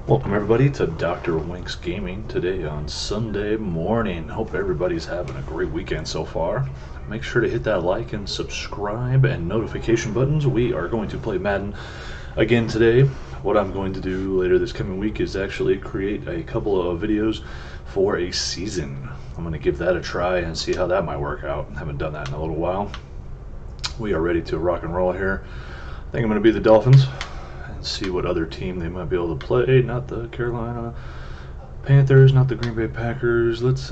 Welcome everybody to Dr. Wink's Gaming today on Sunday morning. Hope everybody's having a great weekend so far. Make sure to hit that like and subscribe and notification buttons. We are going to play Madden again today. What I'm going to do later this coming week is actually create a couple of videos for a season. I'm going to give that a try and see how that might work out. Haven't done that in a little while. We are ready to rock and roll here. I think I'm going to be the Dolphins. See what other team they might be able to play. Not the Carolina Panthers, not the Green Bay Packers. Let's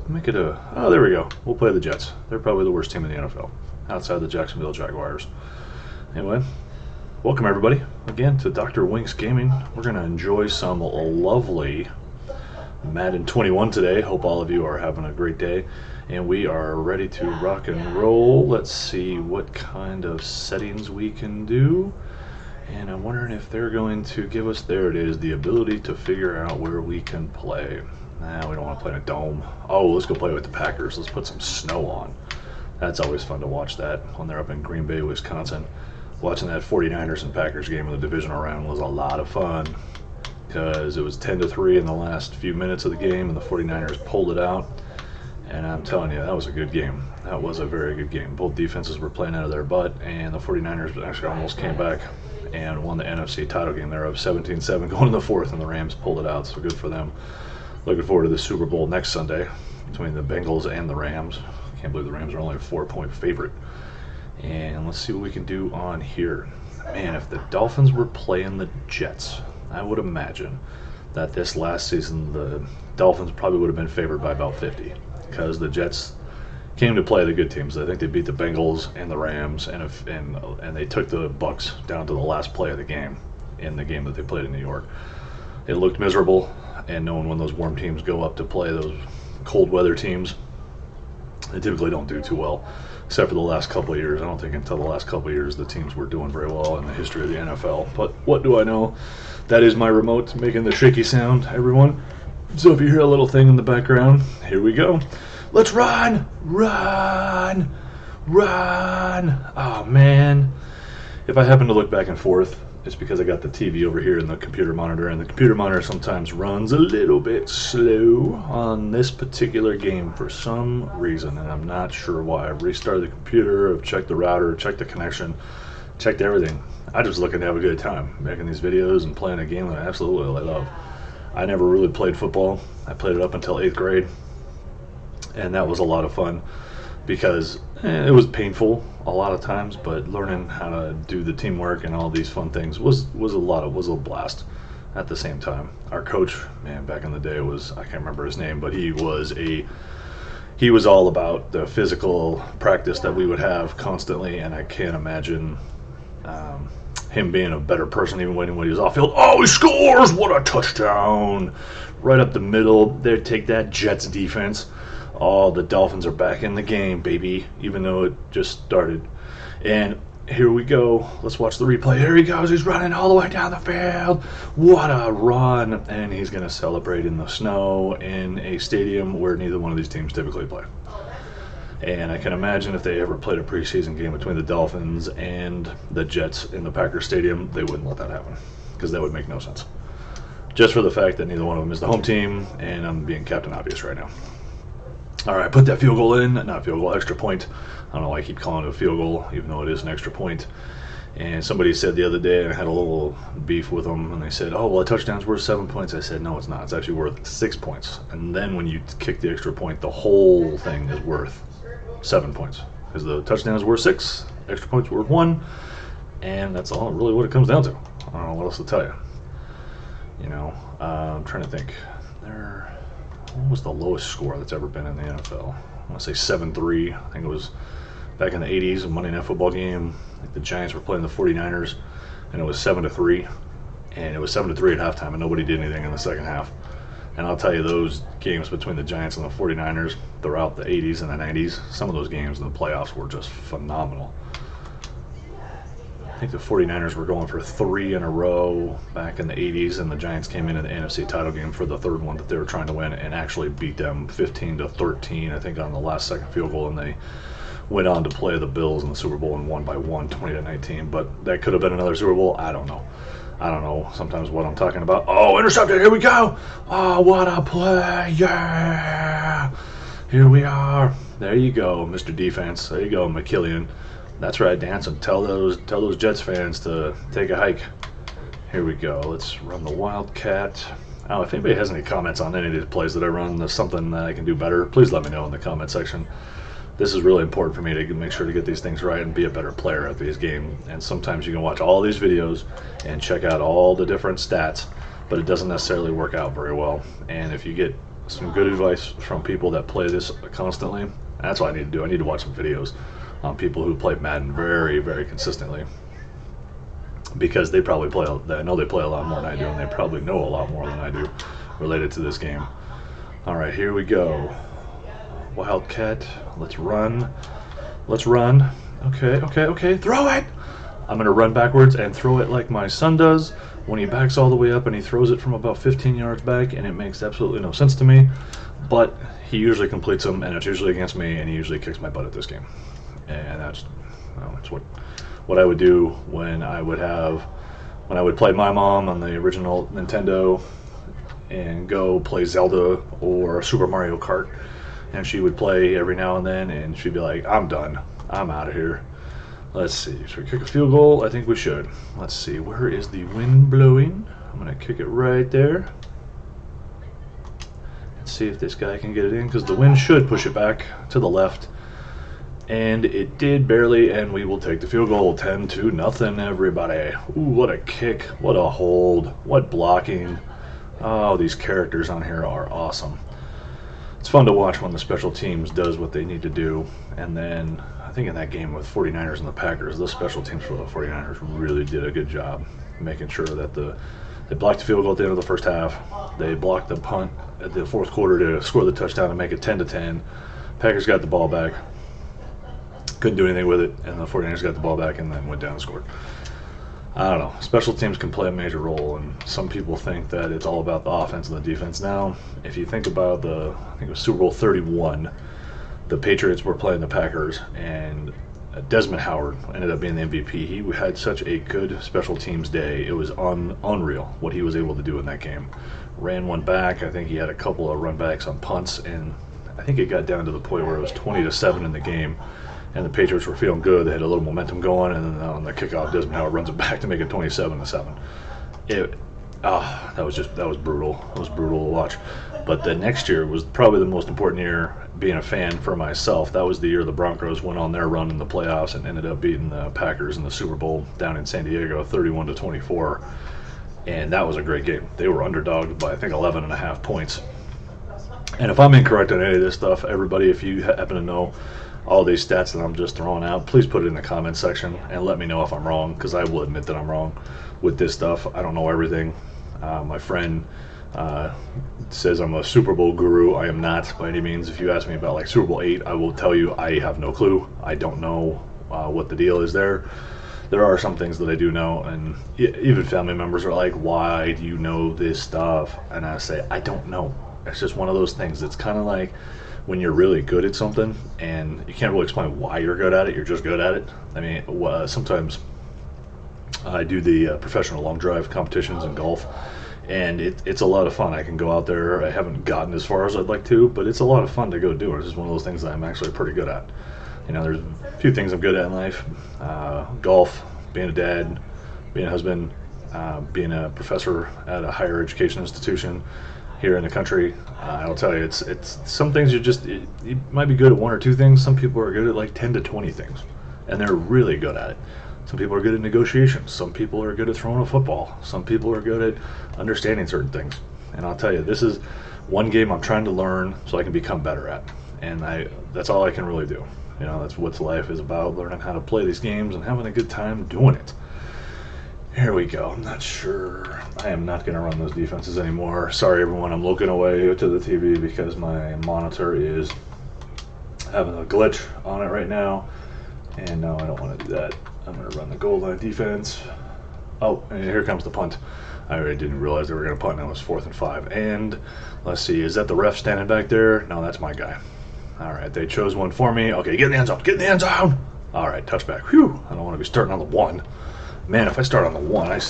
make it a. Oh, there we go. We'll play the Jets. They're probably the worst team in the NFL, outside the Jacksonville Jaguars. Anyway, welcome everybody again to Dr. Wink's Gaming. We're gonna enjoy some lovely Madden 21 today. Hope all of you are having a great day, and we are ready to rock and roll. Let's see what kind of settings we can do. And I'm wondering if they're going to give us, there it is, the ability to figure out where we can play. Nah, we don't want to play in a dome. Oh, let's go play with the Packers. Let's put some snow on. That's always fun to watch that when they're up in Green Bay, Wisconsin. Watching that 49ers and Packers game in the divisional round was a lot of fun because it was 10-3 in the last few minutes of the game and the 49ers pulled it out. And I'm telling you, that was a good game. That was a very good game. Both defenses were playing out of their butt, and the 49ers actually almost came back and won the NFC title game. They're up 17-7 going to the fourth, and the Rams pulled it out, so good for them. Looking forward to the Super Bowl next Sunday between the Bengals and the Rams. Can't believe the Rams are only a 4-point favorite. And let's see what we can do on here. Man, if the Dolphins were playing the Jets, I would imagine that this last season the Dolphins probably would have been favored by about 50 because the Jets came to play the good teams. I think they beat the Bengals and the Rams, and they took the Bucks down to the last play of the game in the game that they played in New York. It looked miserable, and knowing when those warm teams go up to play those cold weather teams, they typically don't do too well, except for the last couple of years. I don't think until the last couple of years the teams were doing very well in the history of the NFL. But what do I know? That is my remote making the shaky sound, everyone. So if you hear a little thing in the background, here we go. Let's run! Run! Run! Oh, man. If I happen to look back and forth, it's because I got the TV over here and the computer monitor, and the computer monitor sometimes runs a little bit slow on this particular game for some reason, and I'm not sure why. I've restarted the computer, I've checked the router, checked the connection, checked everything. I'm just looking to have a good time making these videos and playing a game that I absolutely love. I never really played football. I played it up until 8th grade. And that was a lot of fun because it was painful a lot of times, but learning how to do the teamwork and all these fun things was a blast at the same time. Our coach, man, back in the day I can't remember his name, but he was all about the physical practice that we would have constantly, and I can't imagine him being a better person even when he was off field. Oh, he scores! What a touchdown! Right up the middle. There, take that, Jets defense. Oh, the Dolphins are back in the game, baby, even though it just started. And here we go. Let's watch the replay. Here he goes. He's running all the way down the field. What a run. And he's going to celebrate in the snow in a stadium where neither one of these teams typically play. And I can imagine if they ever played a preseason game between the Dolphins and the Jets in the Packers Stadium, they wouldn't let that happen because that would make no sense. Just for the fact that neither one of them is the home team, and I'm being Captain Obvious right now. All right, put that field goal in. Not field goal, extra point. I don't know why I keep calling it a field goal, even though it is an extra point. And somebody said the other day, I had a little beef with them, and they said, oh, well, a touchdown's worth 7 points. I said, no, it's not. It's actually worth 6 points. And then when you kick the extra point, the whole thing is worth 7 points. Because the touchdown is worth 6, extra points worth 1, and that's all really what it comes down to. I don't know what else to tell you. You know, I'm trying to think. What was the lowest score that's ever been in the NFL? I want to say 7-3. I think it was back in the 80s, a Monday Night Football game. I think the Giants were playing the 49ers, and it was 7-3. And it was 7-3 at halftime, and nobody did anything in the second half. And I'll tell you, those games between the Giants and the 49ers throughout the 80s and the 90s, some of those games in the playoffs were just phenomenal. I think the 49ers were going for 3 in a row back in the 80s, and the Giants came in the NFC title game for the third one that they were trying to win and actually beat them 15-13, I think, on the last second field goal, and they went on to play the Bills in the Super Bowl and won by 20-19. But that could have been another Super Bowl. I don't know. I don't know sometimes what I'm talking about. Oh, intercepted. Here we go. Oh, what a play. Yeah. Here we are. There you go, Mr. Defense. There you go, McKillian. That's right, Dance. And tell those Jets fans to take a hike. Here we go. Let's run the Wildcat. Oh, if anybody has any comments on any of these plays that I run, there's something that I can do better, please let me know in the comment section. This is really important for me to make sure to get these things right and be a better player at these games. And sometimes you can watch all these videos and check out all the different stats, but it doesn't necessarily work out very well. And if you get some good advice from people that play this constantly, that's what I need to do. I need to watch some videos on people who play Madden very, very consistently, because they probably play, I know they play a lot more than I do, and they probably know a lot more than I do related to this game. All right, here we go. Wildcat, let's run. Let's run. Okay, throw it! I'm going to run backwards and throw it like my son does when he backs all the way up and he throws it from about 15 yards back, and it makes absolutely no sense to me, but he usually completes them, and it's usually against me, and he usually kicks my butt at this game. And that's what I would do when I would play my mom on the original Nintendo and go play Zelda or Super Mario Kart, and she would play every now and then, and she'd be like, I'm done, I'm out of here. Let's see, should we kick a field goal? I think we should. Let's see, where is the wind blowing? I'm gonna kick it right there. Let's see if this guy can get it in, because the wind should push it back to the left. And it did barely, and we will take the field goal. 10-0, everybody. Ooh, what a kick, what a hold, what blocking. Oh, these characters on here are awesome. It's fun to watch when the special teams does what they need to do. And then, I think in that game with 49ers and the Packers, the special teams for the 49ers really did a good job making sure that they blocked the field goal at the end of the first half. They blocked the punt at the fourth quarter to score the touchdown and make it 10-10. Packers got the ball back. Couldn't do anything with it, and the 49ers got the ball back and then went down and scored. I don't know. Special teams can play a major role, and some people think that it's all about the offense and the defense. Now, if you think about I think it was Super Bowl 31, the Patriots were playing the Packers, and Desmond Howard ended up being the MVP. He had such a good special teams day. It was unreal what he was able to do in that game. Ran one back. I think he had a couple of run backs on punts, and I think it got down to the point where it was 20-7 in the game. And the Patriots were feeling good. They had a little momentum going, and then on the kickoff, Desmond Howard runs it back to make it 27-7. That was brutal. It was brutal to watch. But the next year was probably the most important year being a fan for myself. That was the year the Broncos went on their run in the playoffs and ended up beating the Packers in the Super Bowl down in San Diego, 31-24. And that was a great game. They were underdogged by, I think, 11.5 points. And if I'm incorrect on any of this stuff, everybody, if you happen to know all these stats that I'm just throwing out, please put it in the comment section and let me know if I'm wrong, because I will admit that I'm wrong with this stuff. I don't know everything. My friend says I'm a Super Bowl guru. I am not by any means. If you ask me about like Super Bowl 8, I will tell you I have no clue. I don't know what the deal is there. There are some things that I do know, and even family members are like, why do you know this stuff? And I say, I don't know. It's just one of those things. It's kind of like when you're really good at something and you can't really explain why you're good at it, you're just good at it. I mean, sometimes I do the professional long drive competitions in golf, and it's a lot of fun. I can go out there. I haven't gotten as far as I'd like to, but it's a lot of fun to go do. It's just one of those things that I'm actually pretty good at. You know, there's a few things I'm good at in life. Golf, being a dad, being a husband, being a professor at a higher education institution here in the country. I'll tell you, it's some things you might be good at one or two things. Some people are good at like 10 to 20 things, and they're really good at it. Some people are good at negotiations. Some people are good at throwing a football. Some people are good at understanding certain things. And I'll tell you, this is one game I'm trying to learn so I can become better at. And that's all I can really do. You know, that's what life is about, learning how to play these games and having a good time doing it. Here we go. I'm not sure. I am not going to run those defenses anymore. Sorry, everyone. I'm looking away to the TV because my monitor is having a glitch on it right now. And no, I don't want to do that. I'm going to run the goal line defense. Oh, and here comes the punt. I already didn't realize they were going to punt. Now it's 4th and 5. And let's see, is that the ref standing back there? No, that's my guy. All right, they chose one for me. Okay, get in the end zone. Get in the end zone. All right, touchback. Whew. I don't want to be starting on the 1. Man, if I start on the 1,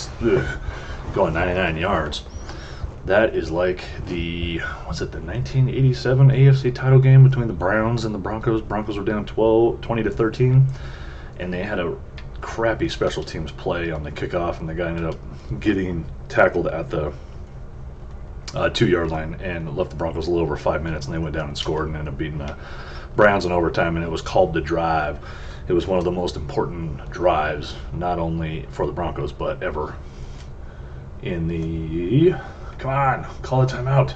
going 99 yards. That is like the 1987 AFC title game between the Browns and the Broncos. Broncos were down 20-13, and they had a crappy special teams play on the kickoff, and the guy ended up getting tackled at the 2-yard line and left the Broncos a little over 5 minutes, and they went down and scored and ended up beating the Browns in overtime, and it was called the drive. It was one of the most important drives, not only for the Broncos, but ever in the... Come on, call a timeout.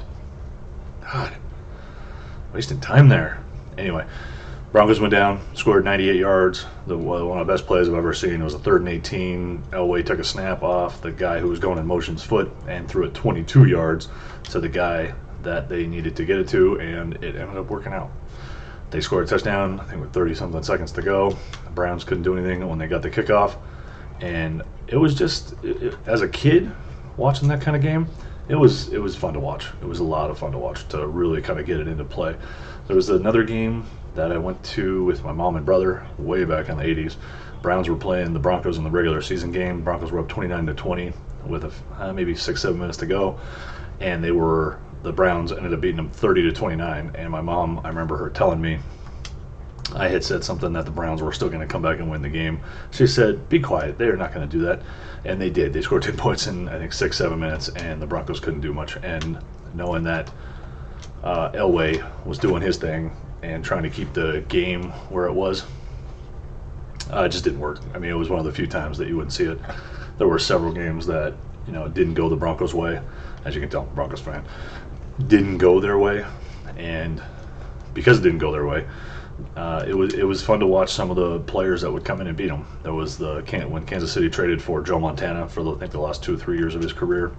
God, wasting time there. Anyway, Broncos went down, scored 98 yards. One of the best plays I've ever seen. It was a 3rd and 18. Elway took a snap off the guy who was going in motion's foot and threw it 22 yards to the guy that they needed to get it to, and it ended up working out. They scored a touchdown, I think with 30-something seconds to go. The Browns couldn't do anything when they got the kickoff. And it was just, as a kid watching that kind of game, it was fun to watch. It was a lot of fun to watch, to really kind of get it into play. There was another game that I went to with my mom and brother way back in the 80s. Browns were playing the Broncos in the regular season game. Broncos were up 29-20 with maybe 6-7 minutes to go, and the Browns ended up beating them 30-29. And my mom, I remember her telling me, I had said something that the Browns were still going to come back and win the game. She said, "Be quiet. They're not going to do that." And they did. They scored 10 points in, I think, 6-7 minutes, and the Broncos couldn't do much. And knowing that Elway was doing his thing and trying to keep the game where it was, it just didn't work. I mean, it was one of the few times that you wouldn't see it. There were several games that, didn't go the Broncos' way. As you can tell, I'm a Broncos fan. Didn't go their way. And because it didn't go their way, it was fun to watch some of the players that would come in and beat them. There was when Kansas City traded for Joe Montana for I think the last 2 or 3 years of his career.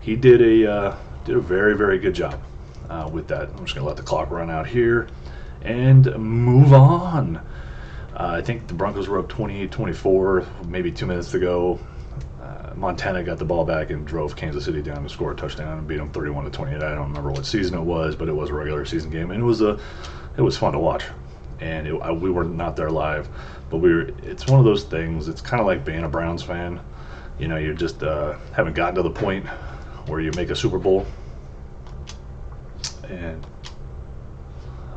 He did a very, very good job with that. I'm just gonna let the clock run out here and move on. I think the Broncos were up 28-24, maybe 2 minutes to go. Montana got the ball back and drove Kansas City down to score a touchdown and beat them 31-28. I don't remember what season it was, but it was a regular season game, and it was fun to watch. And we were not there live, but it's one of those things. It's kind of like being a Browns fan. You just haven't gotten to the point where you make a Super Bowl. And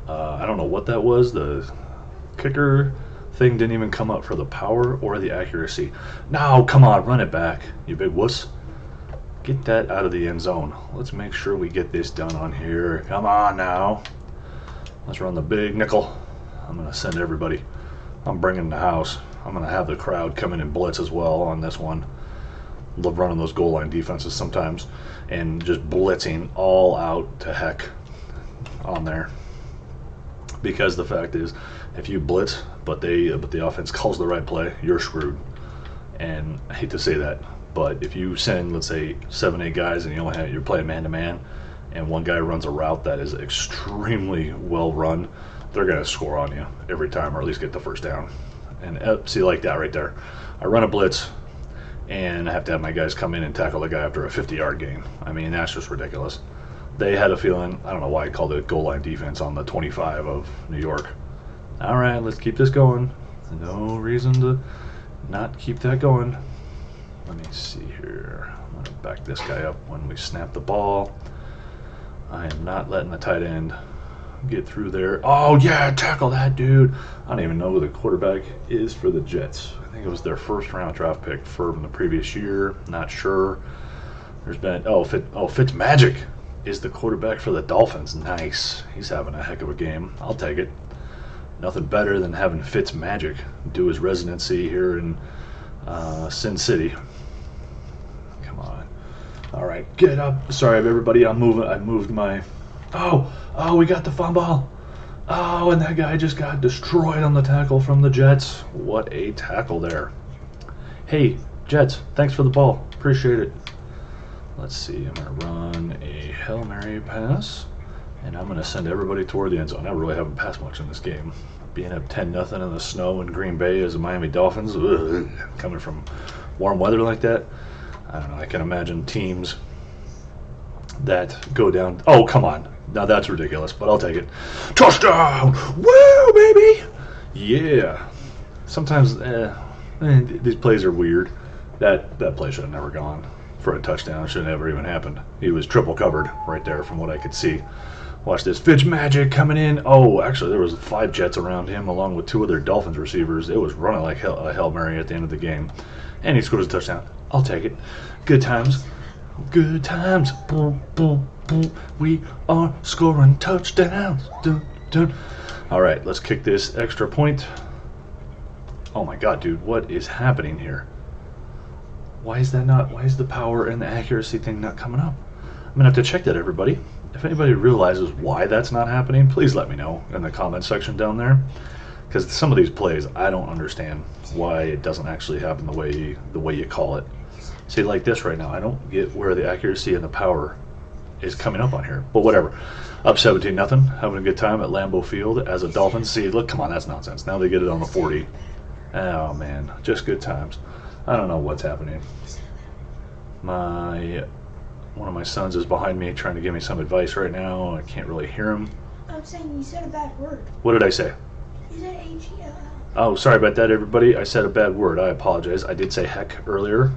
I don't know what that was. The kicker thing didn't even come up for the power or the accuracy. No, come on, run it back, you big wuss. Get that out of the end zone. Let's make sure we get this done on here. Come on now. Let's run the big nickel. I'm going to send everybody. I'm bringing the house. I'm going to have the crowd come in and blitz as well on this one. Love running those goal line defenses sometimes and just blitzing all out to heck on there. Because the fact is, if you blitz, but the offense calls the right play, you're screwed. And I hate to say that, but if you send, let's say, 7-8 guys and you're playing man-to-man, and one guy runs a route that is extremely well run, they're going to score on you every time, or at least get the first down. And see, like that right there. I run a blitz, and I have to have my guys come in and tackle the guy after a 50-yard gain. I mean, that's just ridiculous. They had a feeling, I don't know why I called it goal line defense on the 25 of New York. All right, let's keep this going. No reason to not keep that going. Let me see here. I'm going to back this guy up when we snap the ball. I am not letting the tight end get through there. Oh, yeah, tackle that dude. I don't even know who the quarterback is for the Jets. I think it was their first-round draft pick from the previous year. Not sure. There's been, Fitzmagic is the quarterback for the Dolphins. Nice. He's having a heck of a game. I'll take it. Nothing better than having Fitzmagic do his residency here in Sin City. Come on. All right, get up. Sorry, everybody. I moved my... Oh, we got the fumble. Oh, and that guy just got destroyed on the tackle from the Jets. What a tackle there. Hey, Jets, thanks for the ball. Appreciate it. Let's see. I'm going to run a Hail Mary pass, and I'm going to send everybody toward the end zone. I really haven't passed much in this game. Being up 10-0 in the snow in Green Bay as the Miami Dolphins, coming from warm weather like that, I don't know. I can imagine teams that go down. Oh, come on. Now that's ridiculous, but I'll take it. Touchdown! Woo, baby! Yeah. Sometimes these plays are weird. That play should have never gone for a touchdown. It should have never even happened. He was triple covered right there from what I could see. Watch this. Fitz Magic coming in. Oh, actually, there was 5 Jets around him along with 2 other Dolphins receivers. It was running like a Hail Mary at the end of the game. And he scored a touchdown. I'll take it. Good times. Good times. Boom, boom, boom. We are scoring touchdowns. Dun, dun. All right, let's kick this extra point. Oh, my God, dude. What is happening here? Why is the power and the accuracy thing not coming up? I'm going to have to check that, everybody. If anybody realizes why that's not happening, please let me know in the comment section down there. Because some of these plays, I don't understand why it doesn't actually happen the way you call it. See, like this right now, I don't get where the accuracy and the power is coming up on here. But whatever. Up 17-0, having a good time at Lambeau Field as a Dolphins. See, look, come on, that's nonsense. Now they get it on the 40. Oh, man, just good times. I don't know what's happening. One of my sons is behind me trying to give me some advice right now. I can't really hear him. I'm saying you said a bad word. What did I say? You said H-E-L-L. Oh, sorry about that, everybody. I said a bad word. I apologize. I did say heck earlier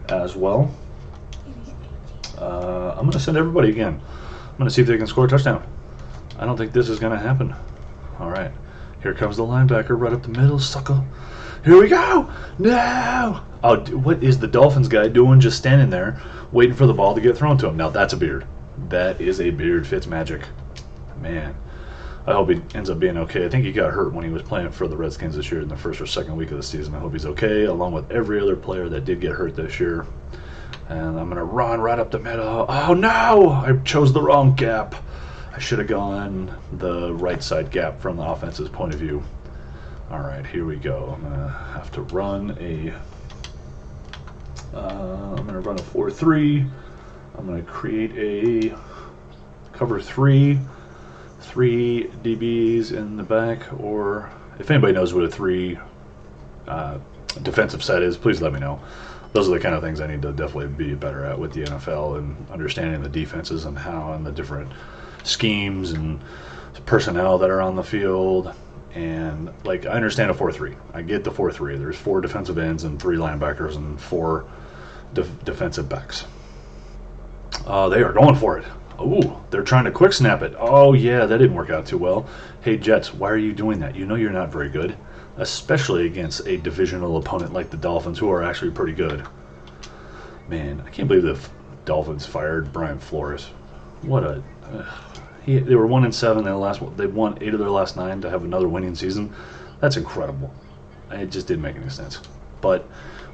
as well. I'm going to send everybody again. I'm going to see if they can score a touchdown. I don't think this is going to happen. All right. Here comes the linebacker right up the middle, sucker. Here we go. No. Oh, what is the Dolphins guy doing just standing there waiting for the ball to get thrown to him? Now, that's a beard. That is a beard. Fitz Magic. Man. I hope he ends up being okay. I think he got hurt when he was playing for the Redskins this year in the first or second week of the season. I hope he's okay, along with every other player that did get hurt this year. And I'm going to run right up the middle. Oh, no! I chose the wrong gap. I should have gone the right side gap from the offense's point of view. All right, here we go. I'm going to have to run a... I'm going to run a 4-3. I'm going to create a cover 3. 3 DBs in the back, or if anybody knows what a 3 defensive set is, please let me know. Those are the kind of things I need to definitely be better at with the NFL and understanding the defenses and how and the different schemes and personnel that are on the field. And like, I understand a 4-3. I get the 4-3. There's 4 defensive ends and 3 linebackers and 4 defensive backs. They are going for it. Oh, they're trying to quick snap it. Oh, yeah, that didn't work out too well. Hey, Jets, why are you doing that? You know you're not very good, especially against a divisional opponent like the Dolphins, who are actually pretty good. Man, I can't believe the Dolphins fired Brian Flores. What a... they were 1-7. They won 8 of their last 9 to have another winning season. That's incredible. It just didn't make any sense. But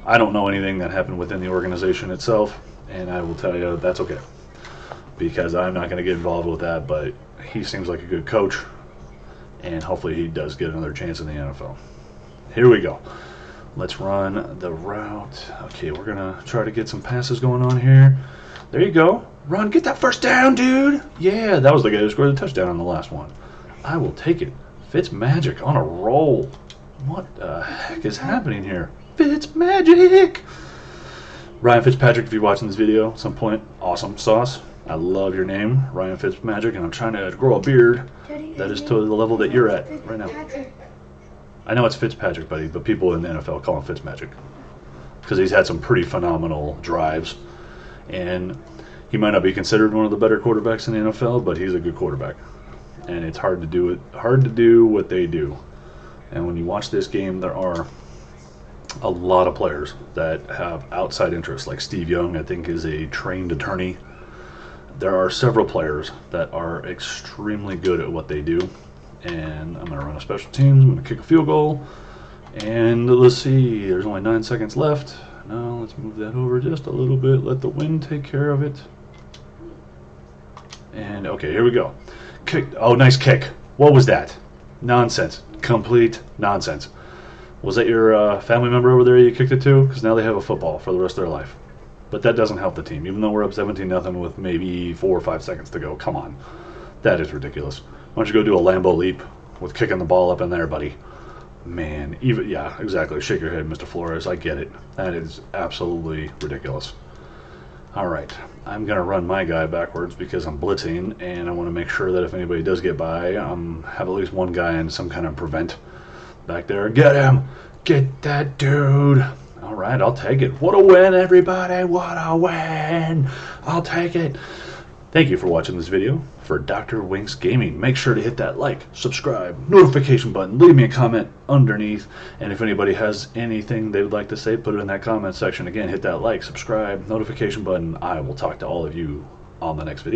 I don't know anything that happened within the organization itself, and I will tell you that's okay, because I'm not going to get involved with that. But he seems like a good coach, and hopefully he does get another chance in the NFL. Here we go. Let's run the route. Okay, we're going to try to get some passes going on here. There you go. Run, get that first down, dude. Yeah, that was the guy who scored the touchdown on the last one. I will take it. Fitz Magic on a roll. What the heck is happening here? Fitz Magic. Ryan Fitzpatrick, if you're watching this video at some point, awesome sauce. I love your name, Ryan Fitzmagic, and I'm trying to grow a beard that is to the level that you're at right now. I know it's Fitzpatrick, buddy, but people in the NFL call him Fitzmagic because he's had some pretty phenomenal drives, and he might not be considered one of the better quarterbacks in the NFL, but he's a good quarterback, and it's hard to do what they do. And when you watch this game, there are a lot of players that have outside interests, like Steve Young, I think, is a trained attorney. There are several players that are extremely good at what they do, and I'm going to run a special teams. I'm going to kick a field goal, and let's see, there's only 9 seconds left. Now let's move that over just a little bit, let the wind take care of it. And okay, here we go. Kick. Oh, nice kick. What was that? Nonsense. Complete nonsense. Was that your family member over there you kicked it to? Because now they have a football for the rest of their life. But that doesn't help the team, even though we're up 17-0 with maybe 4 or 5 seconds to go. Come on. That is ridiculous. Why don't you go do a Lambeau leap with kicking the ball up in there, buddy? Man, yeah, exactly. Shake your head, Mr. Flores. I get it. That is absolutely ridiculous. Alright, I'm going to run my guy backwards because I'm blitzing, and I want to make sure that if anybody does get by, have at least one guy in some kind of prevent back there. Get him! Get that dude! Alright, I'll take it. What a win, everybody! What a win! I'll take it! Thank you for watching this video for Dr. Winks Gaming. Make sure to hit that like, subscribe, notification button, leave me a comment underneath, and if anybody has anything they would like to say, put it in that comment section. Again, hit that like, subscribe, notification button. I will talk to all of you on the next video.